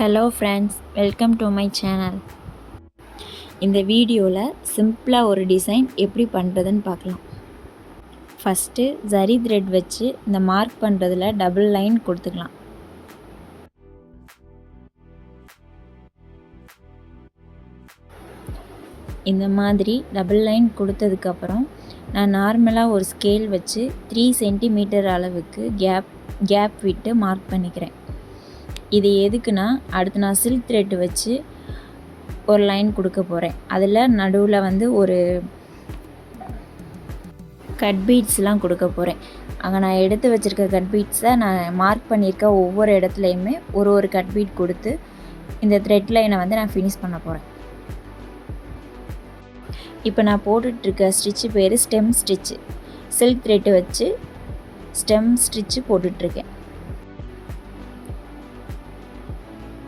Hello friends, welcome to my channel. இந்த வீடியோவில் சிம்பிளாக ஒரு டிசைன் எப்படி பண்ணுறதுன்னு பார்க்கலாம். ஃபஸ்ட்டு ஜரி த்ரெட் வச்சு இந்த மார்க் பண்ணுறதுல டபுள் லைன் கொடுத்துக்கலாம். இந்த மாதிரி டபுள் லைன் கொடுத்ததுக்கப்புறம் நான் நார்மலாக ஒரு ஸ்கேல் வச்சு 3 சென்டிமீட்டர் அளவுக்கு கேப் விட்டு மார்க் பண்ணிக்கிறேன். இது எதுக்குன்னா, அடுத்து நான் சில்க் த்ரெட் வச்சு ஒரு லைன் கொடுக்க போகிறேன். அதில் நடுவில் ஒரு கட் பீட்ஸ்லாம் கொடுக்க போகிறேன். அங்கே நான் எடுத்து வச்சுருக்க கட் பீட்ஸை நான் மார்க் பண்ணியிருக்க ஒவ்வொரு இடத்துலையுமே ஒரு கட் பீட் கொடுத்து இந்த த்ரெட் லைனை நான் ஃபினிஷ் பண்ண போகிறேன். இப்போ நான் போட்டுட்ருக்க ஸ்டிச்சு பேர் ஸ்டெம் ஸ்டிச்சு. சில்க் த்ரெட்டு வச்சு ஸ்டெம் ஸ்டிச்சு போட்டுட்ருக்கேன்.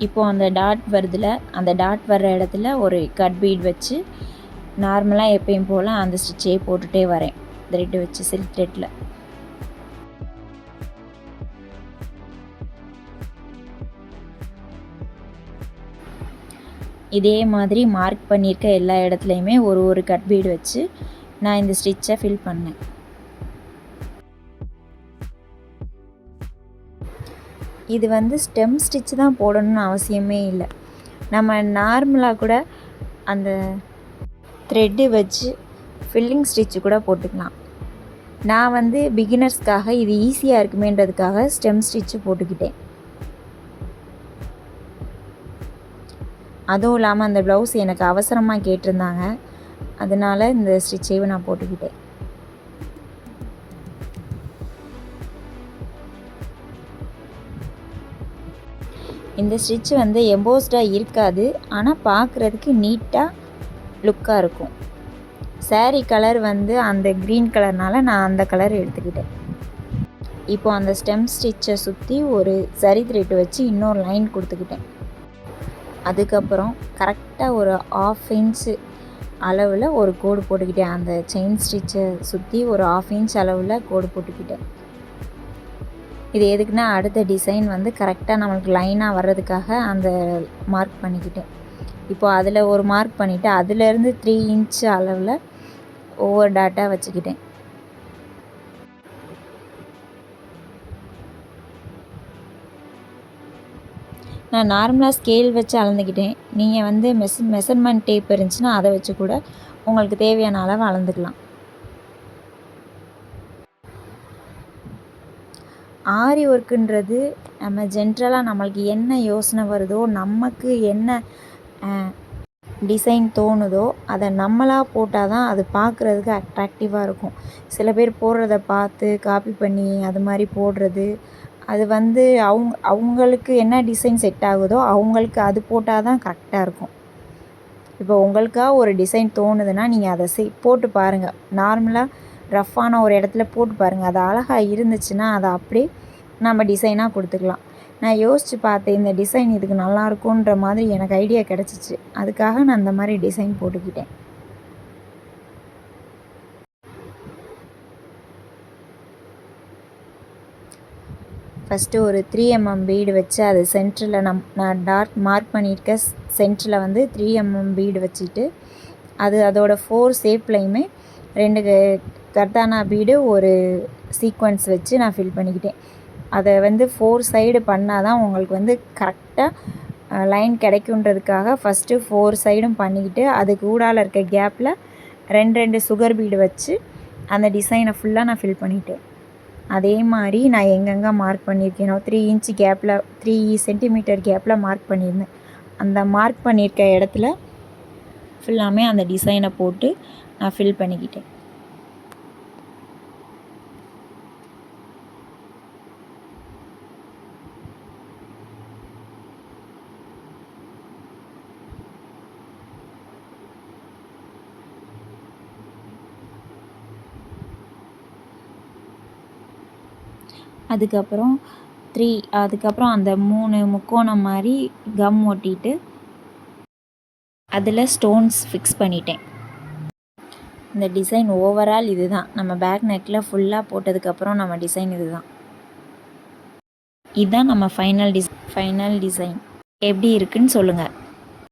இப்போது அந்த டாட் வருதுல, அந்த டாட் வர்ற இடத்துல ஒரு கட் பீட் வச்சு நார்மலாக எப்பயும் போல் அந்த ஸ்டிச்சே போட்டுகிட்டே வரேன் த்ரெட்டு வச்சு சில்க் த்ரெட்டில். இதே மாதிரி மார்க் பண்ணியிருக்க எல்லா இடத்துலையுமே ஒரு கட் பீட் வச்சு நான் இந்த ஸ்டிச்சை ஃபில் பண்ணேன். இது ஸ்டெம் ஸ்டிச்சு தான் போடணும்னு அவசியமே இல்லை. நம்ம நார்மலாக கூட அந்த த்ரெட்டு வச்சு ஃபில்லிங் ஸ்டிச்சு கூட போட்டுக்கலாம். நான் பிகினர்ஸ்க்காக இது ஈஸியாக இருக்குமேன்றதுக்காக ஸ்டெம் ஸ்டிச்சு போட்டுக்கிட்டேன். அதுவும் இல்லாமல் அந்த ப்ளவுஸ் எனக்கு அவசரமாக கேட்டிருந்தாங்க, அதனால் இந்த ஸ்டிச்சையும் நான் போட்டுக்கிட்டேன். இந்த ஸ்டிச்சு எம்போஸ்டாக இருக்காது, ஆனால் பார்க்குறதுக்கு நீட்டாக லுக்காக இருக்கும். சாரீ கலர் அந்த க்ரீன் கலர்னால் நான் அந்த கலர் எடுத்துக்கிட்டேன். இப்போது அந்த ஸ்டெம் ஸ்டிச்சை சுற்றி ஒரு சரி த்ரெட் வச்சு இன்னொரு லைன் கொடுத்துக்கிட்டேன். அதுக்கப்புறம் கரெக்டாக ஒரு 1/2 இன்ச்சு அளவில் ஒரு கோடு போட்டுக்கிட்டேன். அந்த செயின் ஸ்டிச்சை சுற்றி ஒரு 1/2 இன்ச் அளவில் கோடு போட்டுக்கிட்டேன். இது எதுக்குன்னா, அடுத்த டிசைன் கரெக்டாக நம்மளுக்கு லைனாக வர்றதுக்காக அந்த மார்க் பண்ணிக்கிட்டேன். இப்போது அதில் ஒரு மார்க் பண்ணிவிட்டு அதிலேருந்து 3 இன்ச் அளவில் ஒவ்வொரு டாட்டாக வச்சுக்கிட்டேன். நான் நார்மலாக ஸ்கேல் வச்சு அளந்துக்கிட்டேன். நீங்கள் மெஷர்மெண்ட் டேப் இருந்துச்சுன்னா அதை வச்சு கூட உங்களுக்கு தேவையான அளவு அளந்துக்கலாம். ஆரி ஒர்க்குன்றது நம்ம ஜென்ரலாக நம்மளுக்கு என்ன யோசனை வருதோ, நமக்கு என்ன டிசைன் தோணுதோ அதை நம்மளாக போட்டால் தான் அது பார்க்குறதுக்கு அட்ராக்டிவாக இருக்கும். சில பேர் போடுறத பார்த்து காப்பி பண்ணி அது மாதிரி போடுறது, அது அவங்களுக்கு என்ன டிசைன் செட் ஆகுதோ அவங்களுக்கு அது போட்டால் தான் கரெக்டாக இருக்கும். இப்போ உங்களுக்காக ஒரு டிசைன் தோணுதுன்னா நீங்கள் அதை போட்டு பாருங்கள். நார்மலாக ரஃப்பான ஒரு இடத்துல போட்டு பாருங்கள். அது அழகாக இருந்துச்சுன்னா அதை அப்படியே நம்ம டிசைனாக கொடுத்துக்கலாம். நான் யோசித்து பார்த்தேன், இந்த டிசைன் இதுக்கு நல்லாயிருக்குன்ற மாதிரி எனக்கு ஐடியா கிடச்சிச்சு. அதுக்காக நான் அந்த மாதிரி டிசைன் போட்டுக்கிட்டேன். ஃபஸ்ட்டு ஒரு 3 mm பீடு வச்சு அது சென்டரில் நான் டார்க் மார்க் பண்ணியிருக்க சென்டரில் 3 mm பீடு வச்சுட்டு அதோட 4 ஷேப்லையுமே 2 கர்தானா பீடு ஒரு சீக்வன்ஸ் வச்சு நான் ஃபில் பண்ணிக்கிட்டேன். அதை 4 சைடு பண்ணால் தான் உங்களுக்கு கரெக்டாக லைன் கிடைக்குன்றதுக்காக ஃபஸ்ட்டு 4 சைடும் பண்ணிக்கிட்டு அதுக்கு ஊடால இருக்க கேப்பில் 2 சுகர் பீடு வச்சு அந்த டிசைனை ஃபுல்லாக நான் ஃபில் பண்ணிட்டேன். அதே மாதிரி நான் எங்கெங்கே மார்க் பண்ணியிருக்கேனோ 3 இன்ச்சு கேப்பில் 3 சென்டிமீட்டர் கேப்பில் மார்க் பண்ணியிருந்தேன். அந்த மார்க் பண்ணியிருக்க இடத்துல ஃபுல்லாமே அந்த டிசைனை போட்டு நான் ஃபில் பண்ணிக்கிட்டேன். அதுக்கப்புறம் அந்த 3 முக்கோணம் மாதிரி கம் ஒட்டிட்டு அதில் ஸ்டோன்ஸ் ஃபிக்ஸ் பண்ணிட்டேன். இந்த டிசைன் ஓவரால் இது தான். நம்ம பேக் நெக்கில் ஃபுல்லாக போட்டதுக்கப்புறம் நம்ம டிசைன் இதுதான் நம்ம ஃபைனல் டிசைன். எப்படி இருக்குன்னு சொல்லுங்கள்.